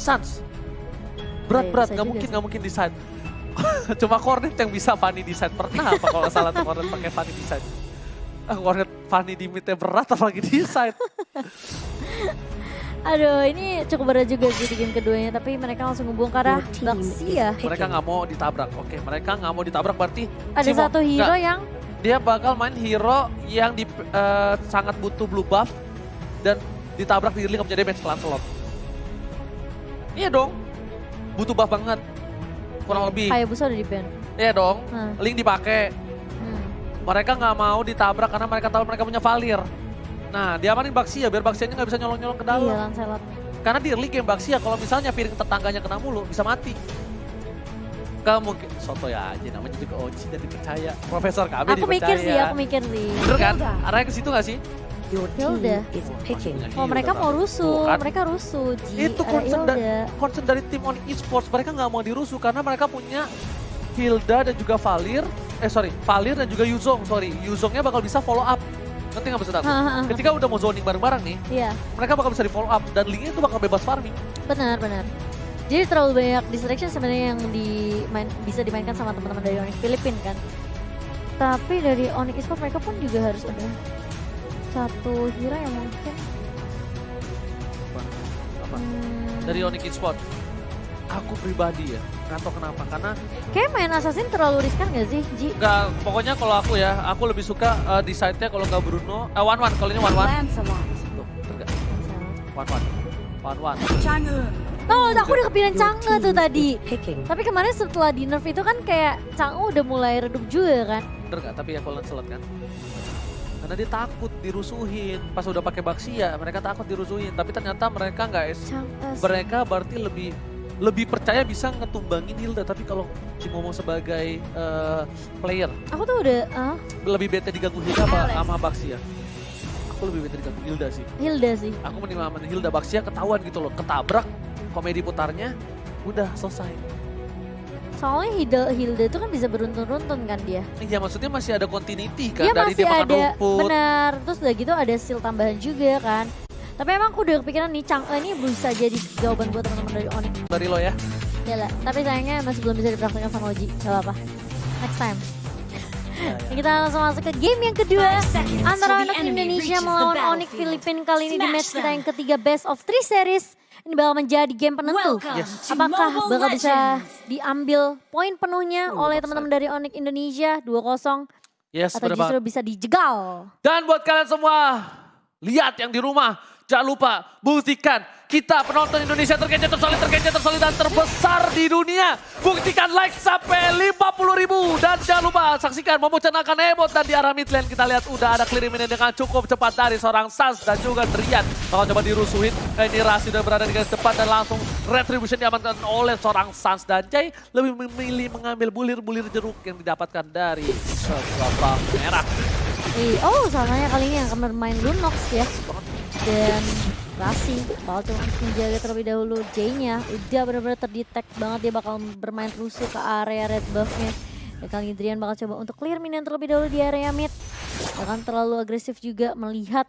Suns. Berat, nggak mungkin di side. Cuma Cornet yang bisa Fanny di side. Pernah apa kalau nggak salah tuh Cornet pakai Fanny di side. Cornet Fanny di midnya berat apalagi di side. Aduh, ini cukup berat juga sih di game keduanya, tapi mereka langsung ngebongkar Baxia. Mereka nggak mau ditabrak, oke. Mereka nggak mau ditabrak berarti Ada satu hero yang dia bakal main hero yang sangat butuh blue buff dan ditabrak di link menjadi match Lancelot. Iya dong, butuh buff banget, kurang lebih. Hayabusa udah di ban. Iya dong, link dipakai. Mereka nggak mau ditabrak karena mereka tahu mereka punya Valir. Nah, diamanin Baxia biar Baxianya nggak bisa nyolong-nyolong ke dalam. Iya, Lancelot. Karena di early game Baxia kalau misalnya piring tetangganya kena mulu bisa mati. Mungkin soto ya aja, namanya juga Oji dan dipercaya. Profesor kami Aku dipercaya. mikir sih. Bener kan? Arahnya ke situ nggak sih? Hilda. Oh, mereka mau rusuh, mereka rusuh. Itu concern dari tim Onyx Esports, mereka nggak mau dirusuh karena mereka punya Hilda dan juga Valir. Valir dan juga Yuzong, Yuzongnya bakal bisa follow up. Nanti nggak bisa takut. Ketika udah mau zoning bareng-bareng nih, mereka bakal bisa di follow up dan linknya itu bakal bebas farming. Benar. Jadi terlalu banyak distraction sebenarnya yang bisa dimainkan sama teman-teman dari Onyx Filipina kan. Tapi dari Onyx Esports mereka pun juga harus ada satu hero yang mungkin. Apa? Dari Onyx Esports, aku pribadi ya, nggak tahu kenapa. Karena kayak main Assassin terlalu riskan gak sih, Ji? Nggak, pokoknya kalau aku lebih suka di side-nya kalau nggak Bruno, one-one, kalau ini one-one. One-one. Oh, aku udah kepikiran Chang'e tuh tadi. Tapi kemarin setelah di nerf itu kan kayak Chang'e udah mulai redup juga kan. Bener nggak? Tapi ya kalau Lancelot kan. Karena dia takut dirusuhin. Pas udah pakai Baxia, mereka takut dirusuhin. Tapi ternyata mereka nggak mereka berarti lebih percaya bisa ngetumbangin Hilda. Tapi kalau Cimomo sebagai player, aku tuh udah lebih bete diganggu Hilda sama Baxia. Aku lebih bete diganggu Hilda sih. Aku mending aman Hilda. Baxia ketahuan gitu loh, ketabrak komedi putarnya, udah selesai. Soalnya Hilda itu kan bisa beruntun-runtun kan dia. Iya, maksudnya masih ada continuity kan Iya, dari dia makan rumput. Benar, terus udah gitu ada skill tambahan juga kan. Tapi emang aku udah kepikiran nih Chang'e ini bisa jadi jawaban buat teman-teman dari Onyx. Dari lo ya? Iya lah, tapi sayangnya masih belum bisa dipraktikkan sama Oji, gak apa-apa. Next time. Kita langsung masuk ke game yang kedua antara Onyx Indonesia melawan Onyx Filipina. Kali ini di match kita yang ketiga best of 3 series. Ini bakal menjadi game penentu. Apakah bakal bisa diambil poin penuhnya oleh teman-teman dari Onyx Indonesia 2-0 atau justru bisa dijegal. Dan buat kalian semua, lihat yang di rumah, jangan lupa buktikan kita penonton Indonesia terkencet, dan terbesar di dunia. Buktikan like sampai 50.000 dan jangan lupa saksikan memuncanakan emot. Dan di arah mid lane kita lihat udah ada clear minion dengan cukup cepat dari seorang Suns dan juga Drian. Bakal coba dirusuhin, ini Rasi udah berada di garis depan dan langsung retribution diamankan oleh seorang Suns. Dan Jay lebih memilih mengambil bulir-bulir jeruk yang didapatkan dari sebuah merah. Oh, salahnya kali ini yang akan bermain Lunox ya. Dan Rasi bakal coba menjaga terlebih dahulu. J-nya udah benar-benar terdetek banget, dia bakal bermain rusuh ke area red buff-nya. Dan kali Drian bakal coba untuk clear minion terlebih dahulu di area mid. Bahkan terlalu agresif juga melihat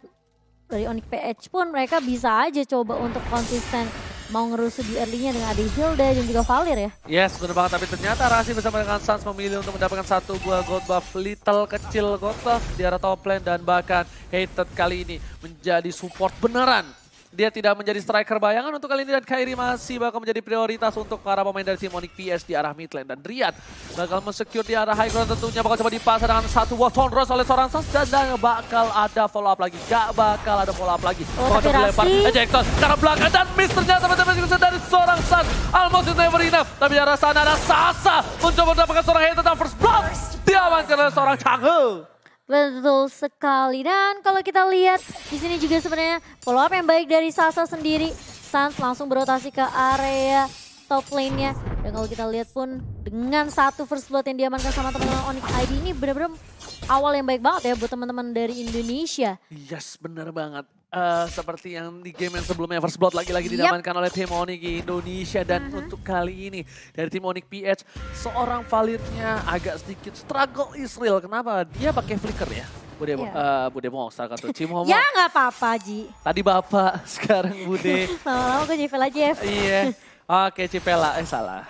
dari Onyx PH pun mereka bisa aja coba untuk konsisten mau ngerusuh di early-nya dengan ada Hilda dan juga Valir ya. Yes, benar banget. Tapi ternyata Rasi bersama dengan Suns memilih untuk mendapatkan satu buah gold buff, little kecil gold buff di arah top lane. Dan bahkan Hated kali ini menjadi support beneran. Dia tidak menjadi striker bayangan untuk kali ini dan Kairi masih bakal menjadi prioritas untuk para pemain dari tim Onyx PS di arah mid lane. Dan Riyad bakal mensecure di arah high ground tentunya, bakal coba dipasang dengan satu buah Thorn Rose oleh seorang Suns dan bakal ada follow up lagi. Gak bakal ada follow up lagi. Bakal coba dilempar ejector ke belakang dan miss ternyata juga dari seorang Suns. Almost never enough. Tapi di arah sana ada Sasa mencoba mendapatkan seorang Hated dan first blood diamankan oleh seorang Chang'e. Betul sekali, dan kalau kita lihat di sini juga sebenarnya follow up yang baik dari Sasa sendiri. Suns langsung berotasi ke area top lane-nya. Dan kalau kita lihat pun dengan satu first blood yang diamankan sama teman-teman Onyx ID ini benar-benar awal yang baik banget ya buat teman-teman dari Indonesia. Yes, bener banget. Seperti yang di game yang sebelumnya first blood lagi-lagi didamankan oleh tim Onyx Indonesia. Dan untuk kali ini dari tim Onyx PH, seorang Valirnya agak sedikit struggle Israel. Kenapa? Dia pakai flicker ya. Bude Monster kata Cimomo. Ya nggak apa-apa Ji. Tadi Bapak, sekarang Bude. Lama-lama gue Jevel aja ya. Iya. Oke, Cipela. Salah.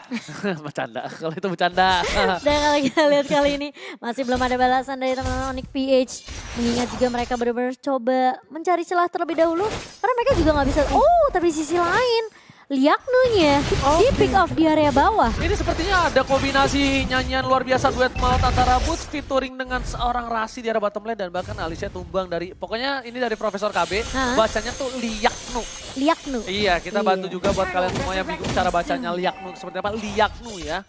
Bercanda. Kalau itu bercanda. Dan kalau kita lihat kali ini masih belum ada balasan dari teman-teman Onyx PH. Mengingat juga mereka benar-benar coba mencari celah terlebih dahulu. Karena mereka juga nggak bisa, tapi di sisi lain. Liaknunya di pick off di area bawah. Ini sepertinya ada kombinasi nyanyian luar biasa duet maut antara Boots featuring dengan seorang Rasi di area bottom lane. Dan bahkan Alicia tumbang dari, pokoknya ini dari Profesor KB. Bacanya tuh Liaknu. Liaknu. Iya, kita bantu juga buat kalian semua yang bingung cara bacanya Liaknu. Seperti apa? Liaknu ya.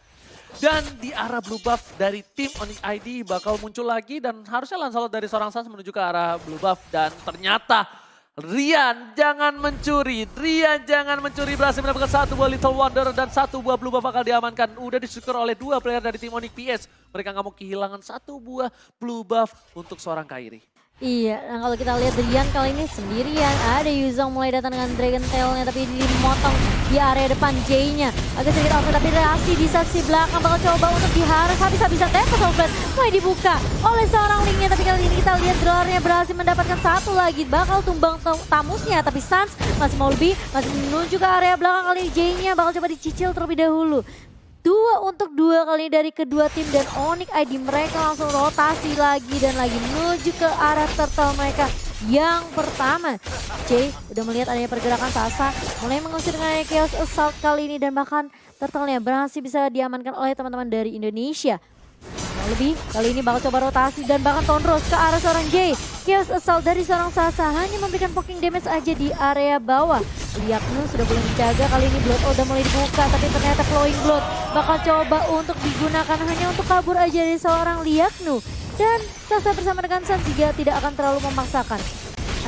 Dan di arah blue buff dari tim Onyx ID bakal muncul lagi. Dan harusnya Lancelot dari seorang Sans menuju ke arah blue buff. Dan ternyata Rian jangan mencuri. Rian jangan mencuri, berhasil mendapatkan satu buah Little Wonder dan satu buah blue buff bakal diamankan. Udah disyukur oleh dua player dari tim Onyx PS. Mereka nggak mau kehilangan satu buah blue buff untuk seorang Kairi. Iya, dan kalau kita lihat Rian kali ini sendirian. Ada Yuzong mulai datang dengan Dragon Tail-nya, tapi dimotong di area depan J-nya. Agak sedikit off, tapi Rasi di sisi belakang bakal coba untuk diharas. Habis-habisan tempo Soulblade mulai dibuka oleh seorang Link-nya. Tapi kali ini kita lihat Drawer-nya berhasil mendapatkan satu lagi. Bakal tumbang Tamusnya, tapi Sans masih mau lebih. Masih menuju ke area belakang, kali ini J-nya bakal coba dicicil terlebih dahulu. 2 untuk 2 kali dari kedua tim dan Onyx ID mereka langsung rotasi lagi dan lagi menuju ke arah turtle mereka yang pertama. Jay udah melihat adanya pergerakan Sasa mulai mengusir dengan Chaos Assault kali ini dan bahkan turtle-nya berhasil bisa diamankan oleh teman-teman dari Indonesia. Lebih kali ini bakal coba rotasi dan bahkan Tonros ke arah seorang Jay. Chaos Assault dari seorang Sasa hanya memberikan poking damage aja di area bawah. Liaknu sudah boleh menjaga, kali ini Blood udah mulai dibuka tapi ternyata Flowing Blood bakal coba untuk digunakan hanya untuk kabur aja dari seorang Liaknu. Dan Sasa bersama dengan Sans juga tidak akan terlalu memaksakan.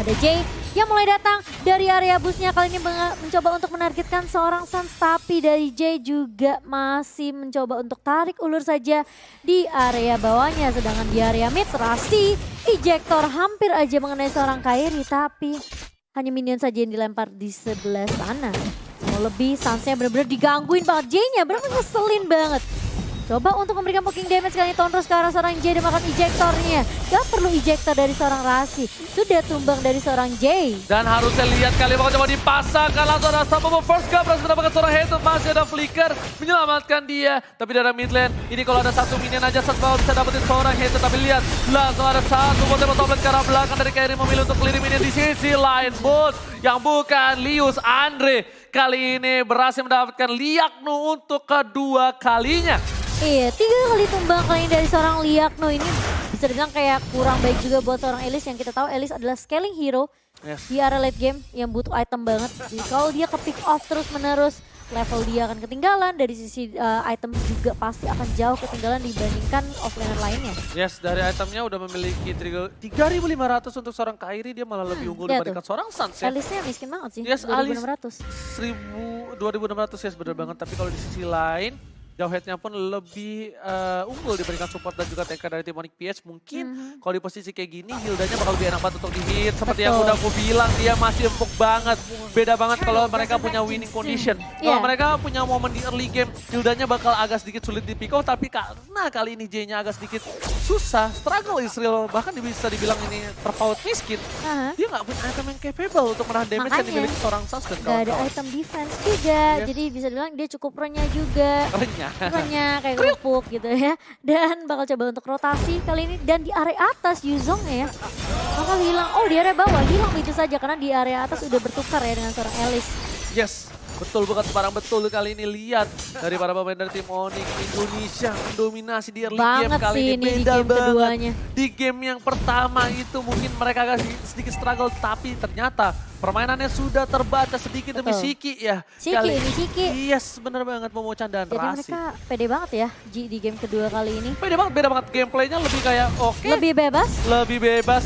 Ada Jay yang mulai datang dari area busnya, kali ini mencoba untuk menargetkan seorang Sans, tapi dari Jay juga masih mencoba untuk tarik ulur saja di area bawahnya. Sedangkan di area mid, Rasi ejector hampir aja mengenai seorang Kairi, tapi hanya minion saja yang dilempar di sebelah sana. Mau lebih, Sansnya benar-benar digangguin banget, Jay-nya benar-benar ngeselin banget. Coba untuk memberikan poking damage kali ini Tonros ke arah seorang Jay dan makan ejektornya. Gak perlu ejektor dari seorang Rasi. Sudah tumbang dari seorang Jay. Dan harusnya lihat kali bakal coba dipasangkan langsung ada Summoner First Cup. Berhasil mendapatkan seorang Hated, masih ada Flicker menyelamatkan dia. Tapi dari mid lane, ini kalau ada satu minion aja Sas bakal bisa dapetin seorang Hated. Tapi lihat, langsung ada satu botol top lane ke arah belakang dari Kairi memilih untuk clear minion di sisi lain. Bot yang bukan Lius, Andre kali ini berhasil mendapatkan Liaknu untuk kedua kalinya. Iya, 3 kali tumbang kali ini dari seorang Liaknu. Ini bisa dibilang kayak kurang baik juga buat seorang Elise, yang kita tahu Elise adalah scaling hero di area late game yang butuh item banget. Jadi kalau dia ke pick off terus menerus, level dia akan ketinggalan. Dari sisi item juga pasti akan jauh ketinggalan dibandingkan offlaner lainnya. Yes, dari itemnya udah memiliki 3.500 untuk seorang Kairi, dia malah lebih unggul dibandingkan seorang Sans ya. Elise-nya miskin banget sih, yes, 2.600. 2.600 yes, bener banget. Tapi kalau di sisi lain, jauh headnya pun lebih unggul dibandingkan support dan juga tanker dari tim Onyx PS. Mungkin kalau di posisi kayak gini, Hildanya bakal lebih enak banget untuk di-hit. Seperti yang udah aku bilang, dia masih empuk banget. Beda banget kalau mereka punya winning condition. Kalau mereka punya momen di early game, Hildanya bakal agak sedikit sulit di pick off. Tapi karena kali ini J-nya agak sedikit susah, struggle Israel. Bahkan bisa dibilang ini terpaut miskin. Dia nggak punya item yang capable untuk menahan damage yang dimiliki seorang Sans dan kawan-kawan. Gak ada item defense juga, jadi bisa dibilang dia cukup renyah juga. Renyah kayak kerupuk gitu ya. Dan bakal coba untuk rotasi kali ini. Dan di area atas Yuzong ya bakal hilang. Oh, di area bawah hilang itu saja karena di area atas udah bertukar ya dengan seorang Elise. Yes, betul, bukan sembarang betul kali ini. Lihat dari para pemain dari tim Onyx Indonesia mendominasi di early game kali ini. Beda banget. Keduanya. Di game yang pertama itu mungkin mereka agak sedikit struggle, tapi ternyata permainannya sudah terbaca sedikit demi Siki ya. Siki. Yes, bener banget, mau candaan Jadi Rasi. mereka pede banget ya di game kedua kali ini. Pede banget, beda banget gameplaynya, lebih kayak oke. Lebih bebas,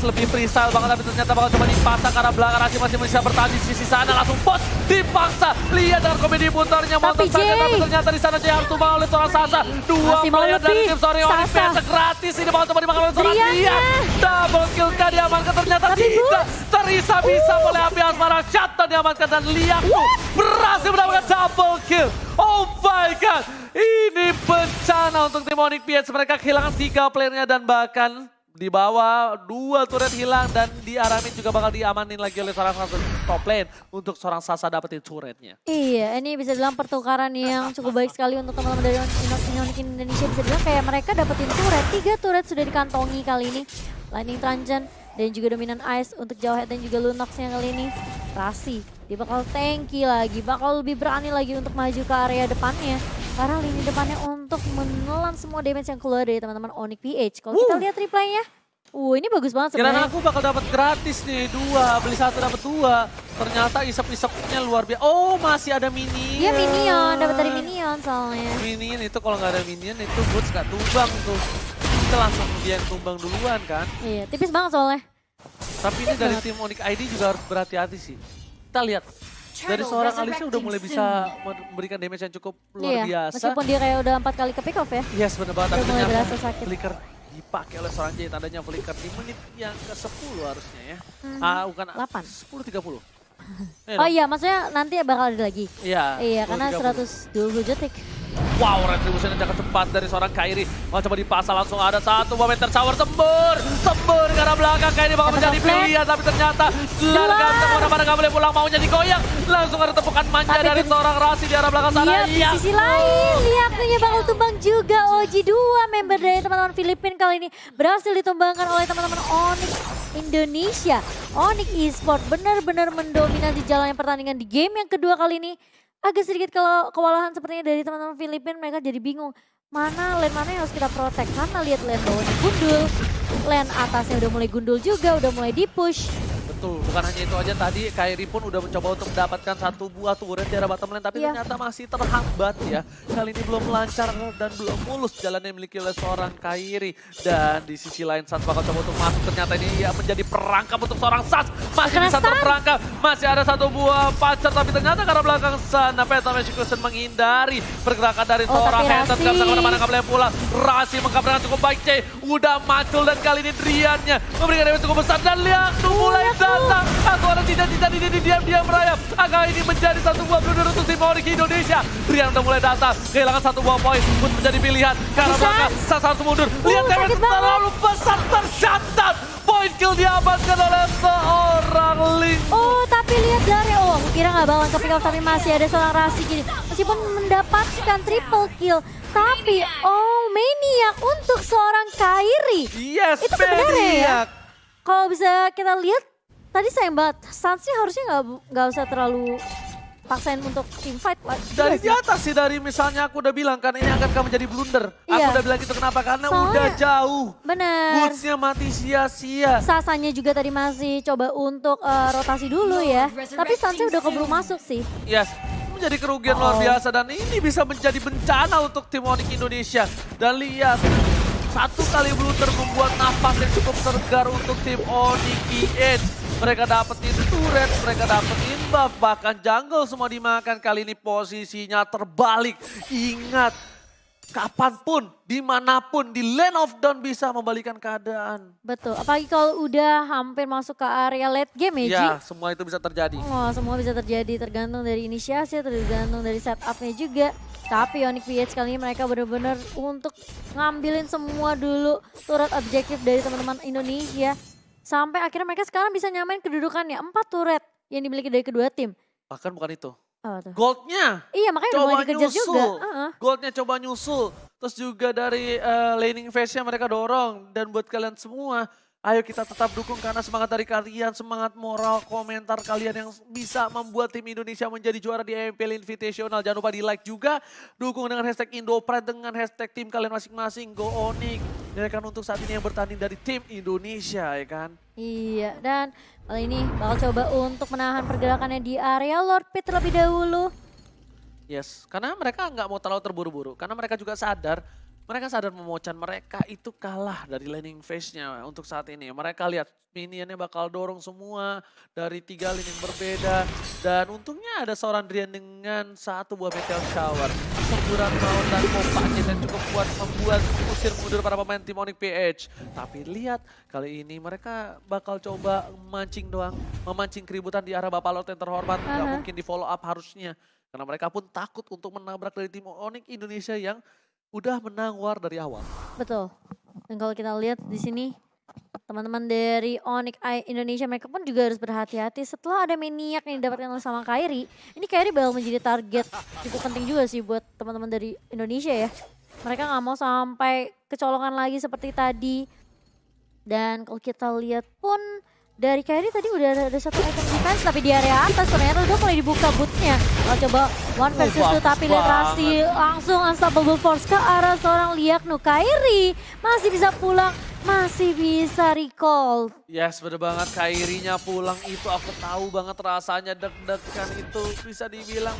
lebih freestyle banget. Tapi ternyata bakal cuma dipasang karena belakang Rasi masih bisa bertahan di sisi sana. Langsung bot dipaksa. Lihat dengan komedi putarnya motor saja. Tapi ternyata di sana dia harus tumbang oleh seorang Sasa. Dua player dari tim Sorry Onyx PS gratis. Ini bakal coba dimakan oleh seorang Rian. Double kill kah diamankan, ternyata tidak. Terisa-bisa oleh Api Asmara. Shutdown diamankan dan Liaknu berhasil mendapatkan double kill. Oh my god, ini bencana untuk tim Onyx PS. Mereka kehilangan 3 playernya dan bahkan Di bawah 2 turret hilang dan di arah mid juga bakal diamanin lagi oleh seorang top lane untuk seorang Sasa dapetin turretnya. Iya, ini bisa dibilang pertukaran yang cukup baik sekali untuk teman-teman dari Onyx Indonesia. Bisa dibilang kayak mereka dapetin turret, 3 turret sudah dikantongi kali ini. Lightning Transcend dan juga Dominant Ice untuk Jawhead dan juga Lunox-nya kali ini. Rasi, dia bakal tanky lagi, bakal lebih berani lagi untuk maju ke area depannya. Karena lini depannya untuk menelan semua damage yang keluar dari teman-teman Onyx PH. Kalau kita lihat replaynya, ini bagus banget Kira sebenarnya. aku bakal dapat gratis nih, 2, beli 1 dapat 2. Ternyata isep-isepnya luar biasa. Oh, masih ada minion. Iya minion, dapat dari minion soalnya. Minion itu kalau nggak ada minion itu Boots gak tumbang tuh. Kita langsung dia yang tumbang duluan kan. Iya, tipis banget soalnya. Tapi ini dari tim Onyx ID juga harus berhati-hati sih. Kita lihat. Dari seorang Alisha udah mulai bisa memberikan damage yang cukup luar biasa. Meskipun dia kayak udah 4 kali ke pick off ya. Yes, bener banget. Tapi Udah mulai ternyata berasa sakit. flicker dipakai oleh seorang Jay. Tandanya flicker di menit yang ke-10 harusnya ya. Bukan 8. 10.30. Oh iya, maksudnya nanti bakal ada lagi. Iya. Iya, karena 10.30. 120 detik. Wow, retribution yang cepat dari seorang Kairi. Mau coba dipasang langsung ada satu momentum shower sembur ke arah belakang. Kairi bakal menjadi pilihan tapi ternyata Dilar gak bisa kemana-mana, gak boleh pulang, maunya digoyang. Langsung ada tepukan manja Tapi dari seorang Rasi di arah belakang sana. Iya, di sisi lain Liaknya bakal tumbang juga. OG2 member dari teman-teman Filipina kali ini berhasil ditumbangkan oleh teman-teman Onyx Indonesia. Onyx Esports benar-benar mendominasi jalannya pertandingan di game yang kedua kali ini. Agak sedikit kalau kewalahan sepertinya dari teman-teman Filipina, mereka jadi bingung. Lane mana yang harus kita protect. Karena lihat lane bawahnya gundul. Lane atasnya udah mulai gundul juga, udah mulai di-push. Betul, bukan hanya itu aja tadi Kairi pun udah mencoba untuk mendapatkan satu buah turret di arah bottom lane. Tapi ternyata masih terhambat ya. Kali ini belum lancar dan belum mulus jalan yang dimiliki oleh seorang Kairi. Dan di sisi lain Sans bakal coba untuk masuk. Ternyata ini ya menjadi perangkap untuk seorang Sans. Masih bisa terperangkap. Masih ada satu buah pacar. Tapi ternyata karena belakang sana Phantom Execution menghindari pergerakan dari seorang Hatter. Gak bisa kemana-mana, gak boleh pulang. Rasi mengkabarkan cukup baik. C udah macul dan kali ini Driannya memberikan damage cukup besar. Dan lihat tuh mulai datang. Atau ada tidak ini diam-diam merayap. Agar ini menjadi satu buah blunder untuk tim Onyx Indonesia. Drian udah mulai datang. Kehilangan satu buah poin pun menjadi pilihan. Karena belakang Sans harus mundur. Lihat damage terlalu besar tercatat. Point kill diamankan oleh seorang Link. Oh, tapi lihat dari aku kira nggak bakalan ke pick off, tapi masih ada seorang Rasi gini. Meskipun mendapatkan triple kill, tapi Maniac untuk seorang Kairi. Yes, Itu sebenarnya ya. Maniac. Kalau bisa kita lihat, tadi sayang banget. Sans-nya harusnya nggak usah terlalu paksain untuk team fight. Dari di atas sih, dari misalnya aku udah bilang kan ini akan menjadi blunder. Aku Iya. udah bilang gitu kenapa? Karena Soalnya- udah jauh. Bener. Boots-nya mati sia-sia. Sasanya juga tadi masih coba untuk rotasi dulu ya. Tapi Sans-nya udah keburu masuk sih. Yes, menjadi kerugian luar biasa dan ini bisa menjadi bencana untuk tim Onyx Indonesia. Dan lihat, satu kali blunder membuat nafas yang cukup segar untuk tim Onyx PH. Mereka dapetin turret, mereka dapetin buff, bahkan jungle semua dimakan. Kali ini posisinya terbalik. Ingat, kapanpun, dimanapun, di lane of dawn bisa membalikan keadaan. Betul, apalagi kalau udah hampir masuk ke area late game ya, Ji. Ya, semua itu bisa terjadi. Oh, semua bisa terjadi, tergantung dari inisiasi, tergantung dari setupnya juga. Tapi Onyx PH kali ini mereka benar-benar untuk ngambilin semua dulu turret objektif dari teman-teman Indonesia. Sampai akhirnya mereka sekarang bisa nyamain kedudukannya. 4 turret yang dimiliki dari kedua tim. Bahkan bukan itu. Apa tuh? Goldnya Iya, makanya udah coba mulai dikejar juga. nyusul. Goldnya coba nyusul. Terus juga dari laning phase-nya mereka dorong. Dan buat kalian semua, ayo kita tetap dukung karena semangat dari kalian, semangat moral, komentar kalian yang bisa membuat tim Indonesia menjadi juara di EMPL Invitational. Jangan lupa di like juga, dukung dengan hashtag Indopride, dengan hashtag tim kalian masing-masing, Go Onyx. Ya kan untuk saat ini yang bertanding dari tim Indonesia ya kan. Iya, dan kali ini bakal coba untuk menahan pergerakannya di area Lord Pit terlebih dahulu. Yes, karena mereka nggak mau terlalu terburu-buru. Karena mereka juga sadar, memocan mereka itu kalah dari laning phase-nya untuk saat ini. Mereka lihat minionnya bakal dorong semua dari 3 lane yang berbeda. Dan untungnya ada seorang Drian dengan satu buah meteor shower. Semburan maut dan pompanya dan cukup kuat membuat usir mundur para pemain tim Onyx PH. Tapi lihat, kali ini mereka bakal coba memancing doang. Memancing keributan di arah Bapak Lord yang terhormat. Nggak mungkin di follow up harusnya. Karena mereka pun takut untuk menabrak dari tim Onyx Indonesia yang udah menang war dari awal. Betul. Dan kalau kita lihat di sini Teman-teman dari Onyx Indonesia mereka pun juga harus berhati-hati setelah ada Maniac yang didapatkan sama Kairi. Ini Kairi bakal menjadi target cukup penting juga sih buat teman-teman dari Indonesia ya. Mereka nggak mau sampai kecolongan lagi seperti tadi. Dan kalau kita lihat pun dari Kairi tadi udah ada satu item defense tapi di area atas ternyata udah mulai dibuka bootsnya. Kalau coba one versus two tapi lihat Rasi langsung unstoppable force ke arah seorang Liaknu. Kairi masih bisa pulang, masih bisa recall. Yes, bener banget. Kairinya pulang itu aku tahu banget rasanya deg-degan itu bisa dibilang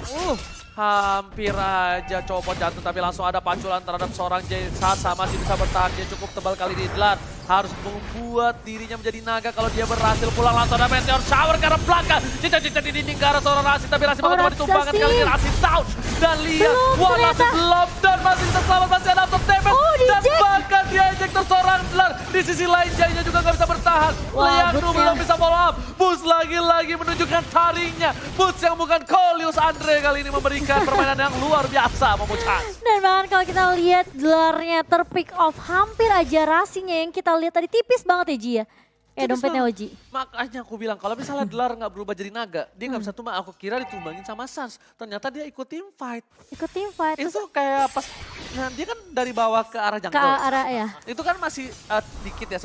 hampir aja copot jantung tapi langsung ada panculan terhadap seorang Jay Sasa masih bisa bertahan. Dia cukup tebal kali ini Dlar harus membuat dirinya menjadi naga kalau dia berhasil pulang langsung ada meteor shower ke arah belakang. Cincang-cincang di dinding ke arah seorang Rasi tapi Rasi bakal coba ditumbangkan kali ini. Rasi down dan lihat Rasi belum dan masih bisa selamat, masih ada auto damage dan bahkan dia ejector seorang Dlar. Di sisi lain Jay-nya juga gak bisa bertahan. Liaknu belum bisa follow up. Boots lagi-lagi menunjukkan taringnya. Boots yang bukan Coleus Andre kali ini memberikan permainan yang luar biasa memucat. Dan bahkan kalau kita lihat Dlarnya terpick off hampir aja Rasinya yang kita lihat tadi tipis banget ya Ji ya. Dompetnya Oji. Makanya aku bilang kalau misalnya Dlar nggak berubah jadi naga, dia nggak bisa tumbang. Aku kira ditumbangin sama Sans. Ternyata dia ikut team fight. Ikut team fight. Itu kayak pas, nah dia kan dari bawah ke arah jungle. Ke arah ya. Itu kan masih dikit ya,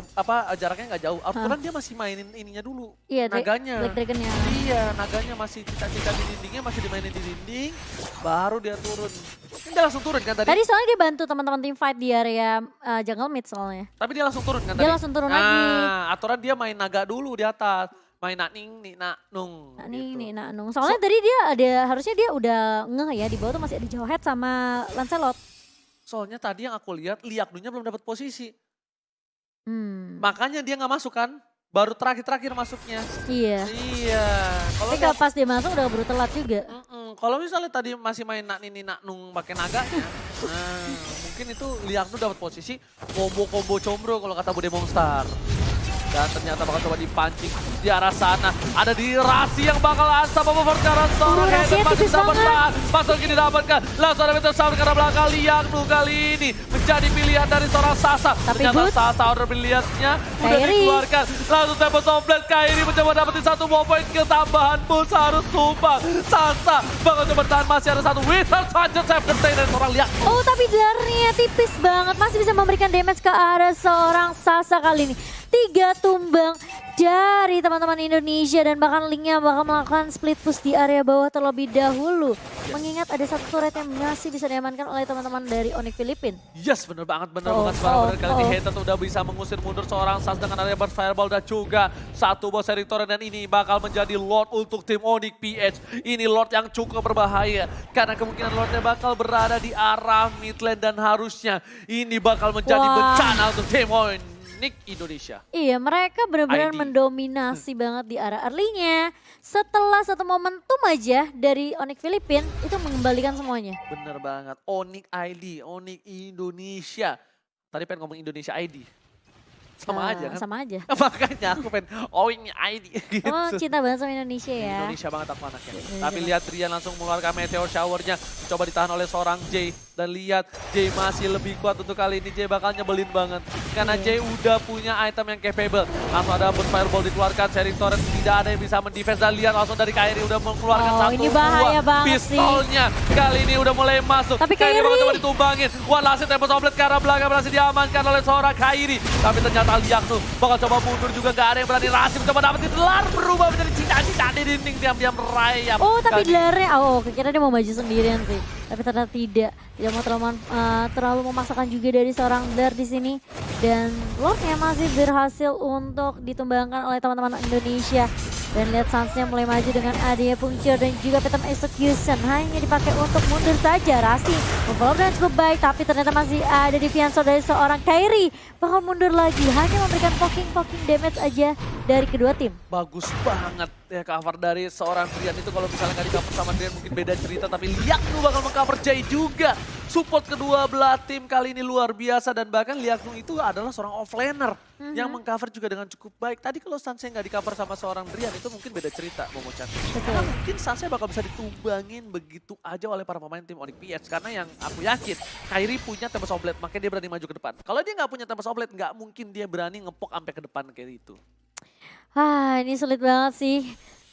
jaraknya nggak jauh. Aturan dia masih mainin ininya dulu. Iya, naganya. Black Dragon-nya. Iya, naganya masih cita-cita di dindingnya, masih dimainin di dinding. Baru dia turun. Ini dia langsung turun kan tadi? Tadi soalnya dia bantu teman-teman team fight di area jungle mid soalnya. Tapi dia langsung turun kan tadi? Dia langsung turun lagi. Aturan dia main naga dulu di atas. Main nakning, nung. Nung. Soalnya tadi dia harusnya dia udah ngeh ya, di bawah tuh masih ada Jawhead sama Lancelot. Soalnya tadi yang aku lihat, Liaknunya belum dapat posisi. Makanya dia nggak masuk kan? Baru terakhir masuknya. Iya. Kalau tapi pas dia masuk udah baru telat juga. Kalau misalnya tadi masih main nung pakai naganya, mungkin itu Liaknu dapat posisi combo combro kalau kata Bude Monster. Dan ternyata bakal coba dipancing di arah sana. Ada di Rasi yang bakal unstoppable for karena seorang Hayden masih bisa bertahan. Masuk ini didapatkan. Langsung ada meteor shower karena belakang Liaknu kali ini menjadi pilihan dari seorang Sasa. Tapi ternyata Sasa order pilihannya udah dikeluarkan. Langsung tempo somblet Kairi mencoba dapetin satu more point kill tambahan. Bus harus tumbang. Sasa bakal coba bertahan, masih ada satu Wizard Puncher Safety dari seorang Liaknu. Oh tapi Dlarnya tipis banget. Masih bisa memberikan damage ke arah seorang Sasa kali ini. 3 tumbang dari teman-teman Indonesia dan bahkan Linknya bakal melakukan split push di area bawah terlebih dahulu. Mengingat ada satu turret yang masih bisa diamankan oleh teman-teman dari Onyx Filipina. Yes, bener banget, bukan sembarang kali ini Hater udah bisa mengusir mundur seorang Sans dengan area burst fireball dan juga satu boss sharing torrent dan ini bakal menjadi Lord untuk tim Onyx PH. Ini Lord yang cukup berbahaya karena kemungkinan Lordnya bakal berada di arah mid lane dan harusnya ini bakal menjadi bencana untuk tim Onyx Indonesia. Iya, mereka benar-benar mendominasi banget di arah early-nya. Setelah satu momentum aja dari Onyx Filipina itu mengembalikan semuanya. Bener banget. Onyx ID, Onyx Indonesia. Tadi pengen ngomong Indonesia ID. Sama aja kan? Sama aja. Makanya aku pengen Onyx ID gitu. Oh, cinta banget sama Indonesia ya. Indonesia banget aku anaknya. Tapi lihat Rian langsung mengeluarkan meteor showernya. Mencoba ditahan oleh seorang Jay. Dan lihat Jay masih lebih kuat untuk kali ini. Jay bakal nyebelin banget. Karena Jay udah punya item yang capable. Langsung ada burst fireball dikeluarkan. Sharing torrent tidak ada yang bisa mendefense. Dan lihat langsung dari Kairi udah mengeluarkan satu ini bahaya banget pistolnya. Kali ini udah mulai masuk. Tapi Kairi bakal coba ditumbangin. One last tempo somblet ke arah belakang berhasil diamankan oleh seorang Kairi. Tapi ternyata Liaknu bakal coba mundur juga. Gak ada yang berani. Rasi mencoba dapetin Dlar berubah menjadi cita-cita di dinding. Diam-diam rayap. Oh tapi Dlarnya, kira dia mau maju sendirian sih. Tapi ternyata tidak mau terlalu memaksakan juga dari seorang Dlar di sini. Dan Lordnya masih berhasil untuk ditumbangkan oleh teman-teman Indonesia. Dan lihat Sansnya mulai maju dengan adanya puncture dan juga pattern execution. Hanya dipakai untuk mundur saja. Rasi memfollow dengan cukup baik, tapi ternyata masih ada deviansor dari seorang Kairi. Bakal mundur lagi, hanya memberikan poking damage aja dari kedua tim. Bagus banget ya cover dari seorang Drian itu. Kalau misalnya nggak di cover sama Drian mungkin beda cerita. Tapi Liaknu bakal meng-cover Jay juga. Support kedua belah tim kali ini luar biasa dan bahkan Liaknung itu adalah seorang offlaner yang mengcover juga dengan cukup baik. Tadi kalau Sansnya nggak di-cover sama seorang Drian itu mungkin beda cerita Momochan. Karena mungkin Sansnya bakal bisa ditumbangin begitu aja oleh para pemain tim Onyx PH. Karena yang aku yakin, Kairi punya Tempest of Blade, makanya dia berani maju ke depan. Kalau dia nggak punya Tempest of Blade, nggak mungkin dia berani ngepok sampai ke depan kayak itu. Ini sulit banget sih.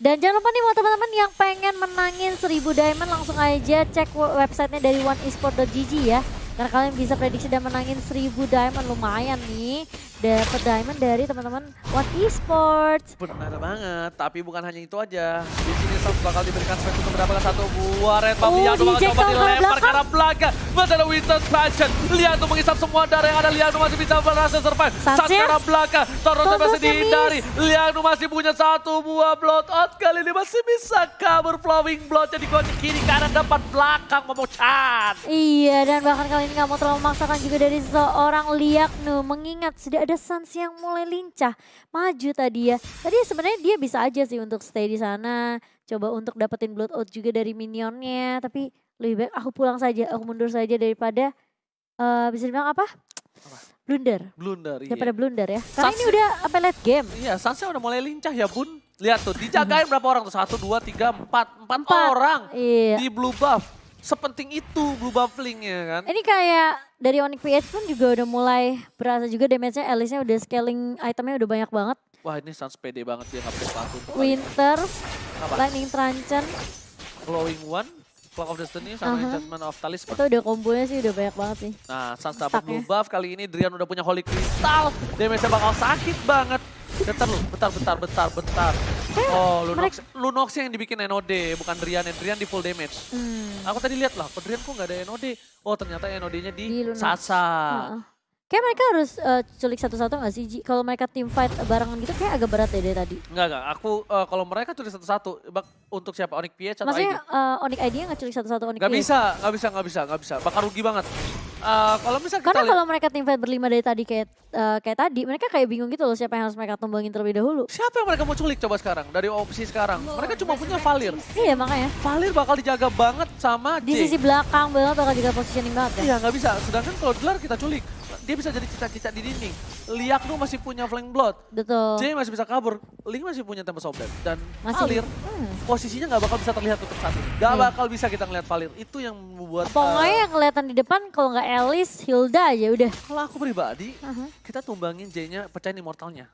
Dan jangan lupa nih buat teman-teman yang pengen menangin 1000 diamond langsung aja cek websitenya dari oneesport.gg ya. Karena kalian bisa prediksi dan menangin 1000 diamond, lumayan nih. Dapat diamond dari teman-teman One Esports. Benar banget, tapi bukan hanya itu aja. Di sini Sans bakal diberikan space untuk mendapatkan satu buah red bomb. Lihat bakal coba dilempar ke arah belakang. Masih ada Winter's Passion. Lihat tuh mengisap semua darah yang ada. Lihat masih bisa berhasil survive. Sans ke arah belakang. Torosnya masih dihindari. Lihat masih punya satu buah bloodout. Kali ini masih bisa cover flowing blood. Jadi kunci kiri kanan depan belakang Momochan. Iya, dan bahkan kali ini nggak mau terlalu memaksakan juga dari seorang Liaknung. Mengingat sudah ada Sans yang mulai lincah maju tadi ya. Tadi sebenarnya dia bisa aja sih untuk stay di sana, coba untuk dapetin blood out juga dari minionnya, tapi lebih baik aku pulang saja, aku mundur saja daripada bisa dibilang apa? Blunder. Blunder, iya. Daripada blunder ya. Karena ini udah sampai late game. Iya, Sansnya udah mulai lincah ya bun. Lihat tuh, dijagain berapa orang tuh? 1, 2, 3, 4 orang Iya. di blue buff. Sepenting itu blue bufflingnya kan. Ini kayak dari Onyx PH pun juga udah mulai berasa juga damage-nya, Alice-nya udah scaling itemnya udah banyak banget. Wah ini Sans pede banget dia nggak pakai sepatu. Winter, Apa? Lightning Truncheon, Glowing One, Clock of Destiny sama Enchantment of Talisman. itu udah kombonya sih udah banyak banget sih. Nah Sans dapat blue buff, kali ini Drian udah punya Holy Crystal. Damage-nya bakal sakit banget. Bentar lu, bentar. Oh Lunox yang dibikin NOD, bukan Drian. Drian di full damage. Aku tadi lihat lah, kok Drian kok nggak ada NOD? Oh ternyata NOD-nya di Lunox. Sasa. Kayak mereka harus culik satu-satu gak sih, Ji? Kalau mereka team fight barengan gitu kayak agak berat ya dari tadi. Enggak. Aku kalau mereka tulis satu-satu, untuk siapa? Onyx PH atau Maksudnya ID? Onyx ID-nya gak culik satu-satu Onyx Gak PH? bisa. Bakal rugi banget. Kalau misalnya kita Karena lihat, kalau mereka team fight berlima dari tadi kayak tadi, mereka kayak bingung gitu loh siapa yang harus mereka tumbangin terlebih dahulu. siapa yang mereka mau culik coba sekarang? Dari opsi sekarang. Mereka cuma punya Valir. Iya makanya. Valir bakal dijaga banget sama Di Jay. sisi belakang banget bakal juga positioning banget ya. Iya nggak bisa. Sedangkan kalau Dilar kita culik, dia bisa jadi cicak-cicak di dinding. Liaknu masih punya Flank Blood. Betul. Jay masih bisa kabur. Link masih punya Tempest of Blade. Dan Masih. Valir posisinya nggak bakal bisa terlihat untuk saat ini. Nggak bakal bisa kita ngeliat Valir. Itu yang membuat... Pokoknya yang kelihatan di depan kalau nggak Alice, Hilda aja udah. Kalau aku pribadi, kita tumbangin Jay-nya, pecahin immortalnya.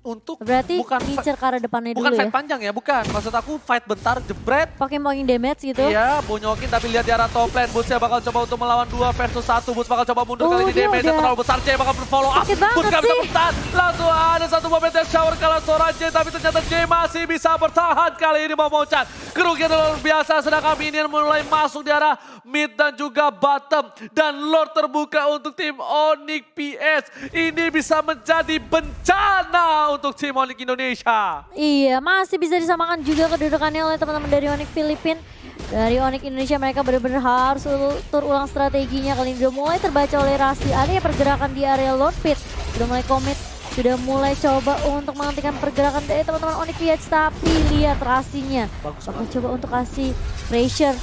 Untuk Berarti bukan ngincer ke arah depannya bukan dulu fight ya. panjang ya, bukan. Maksud aku fight bentar, jebret. Pakai mungkin damage gitu. Iya, bonyokin tapi lihat di arah top lane. Boots-nya bakal coba untuk melawan 2 versus 1. Boots bakal coba mundur kali ini dia damage udah terlalu besar. Jay bakal berfollow up. sakit banget Boots gak bisa sih. bertahan. Langsung ada satu momentum shower kalah seorang Jay. Tapi ternyata Jay masih bisa bertahan kali ini Momochan. Kerugian luar biasa sedangkan minion mulai masuk di arah mid dan juga bottom. Dan Lord terbuka untuk tim Onyx PS. Ini bisa menjadi bencana untuk tim Onyx Indonesia. Iya, masih bisa disamakan juga kedudukannya oleh teman-teman dari Onyx Filipina. Dari Onyx Indonesia mereka benar-benar harus tur ulang strateginya. Kali ini sudah mulai terbaca oleh Rasti. Ada pergerakan di area Lord Pit. Sudah mulai komit. Sudah mulai coba untuk menghentikan pergerakan dari teman-teman Onyx PH. Tapi lihat Rastinya. Bakal coba untuk kasih pressure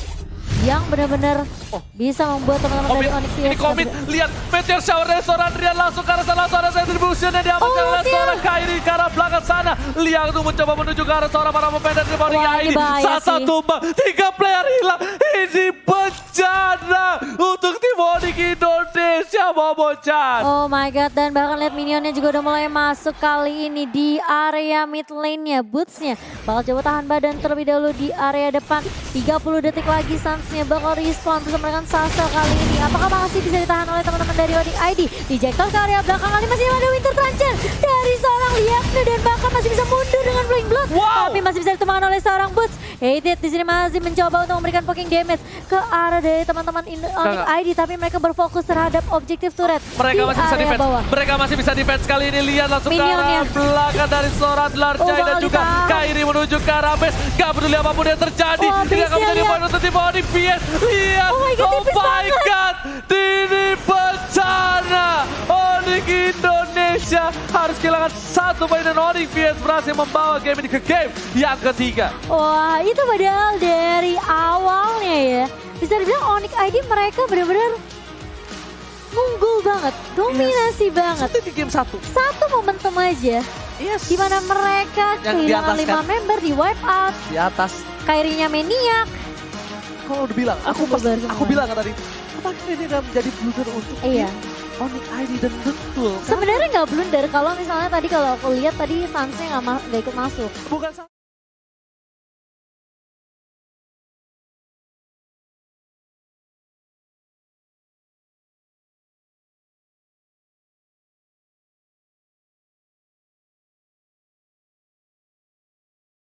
yang benar-benar bisa membuat teman-teman dari Onyx PH. Ini komit, lihat meteor shower dari seorang Rian langsung ke arah sana, langsung ada distribution yang diamankan oleh seorang Kairi ke arah belakang sana. Liang tuh mencoba menuju ke arah seorang para pemain dari ini. Sasa tumbang, 3 player hilang. Ini bencana untuk tim Onyx Indonesia, Momochan. Oh my god, dan bahkan lihat minionnya juga udah mulai masuk kali ini di area mid lane-nya. Boots-nya bakal coba tahan badan terlebih dahulu di area depan. 30 detik lagi Sans-nya bakal respawn bersama dengan Sasa kali ini. Apakah masih bisa ditahan oleh teman-teman dari Onyx ID? Dijektor ke area belakang kali masih ada Winter Truncheon dari seorang Liaknu dan bahkan masih bisa mundur dengan Flame Blood. Tapi masih bisa ditemukan oleh seorang Boots. Hated di sini masih mencoba untuk memberikan poking damage ke arah dari teman-teman Onyx ID, tapi mereka berfokus terhadap objektif turret. Mereka masih bisa defense. Bawah. Mereka masih bisa defense kali ini. Lihat langsung ke arah belakang dari seorang Larjai dan juga Kairi menuju ke arah base. Gak peduli apapun yang terjadi. Tidak akan menjadi poin untuk tim Onyx PS. Lihat, oh my god, ini bencana. Onyx Indonesia harus kehilangan 1 poin dan Onyx PS berhasil membawa game ini ke game yang ketiga. Wah, itu padahal dari awalnya ya. Bisa bisa dibilang Onyx ID mereka benar-benar unggul banget, dominasi banget. Seperti di game 1. Satu momentum aja, Yes. di mana mereka Yang di kehilangan atas 5 kan? member di wipe out. Di atas. Kyrie-nya maniak. Kalau udah bilang, aku bubar semua. aku bilang kan tadi, apakah ini akan menjadi blunder untuk Iya. Onyx ID dan betul. Sebenarnya nggak blunder kalau misalnya tadi kalau aku lihat tadi Suns-nya nggak ikut masuk. Bukan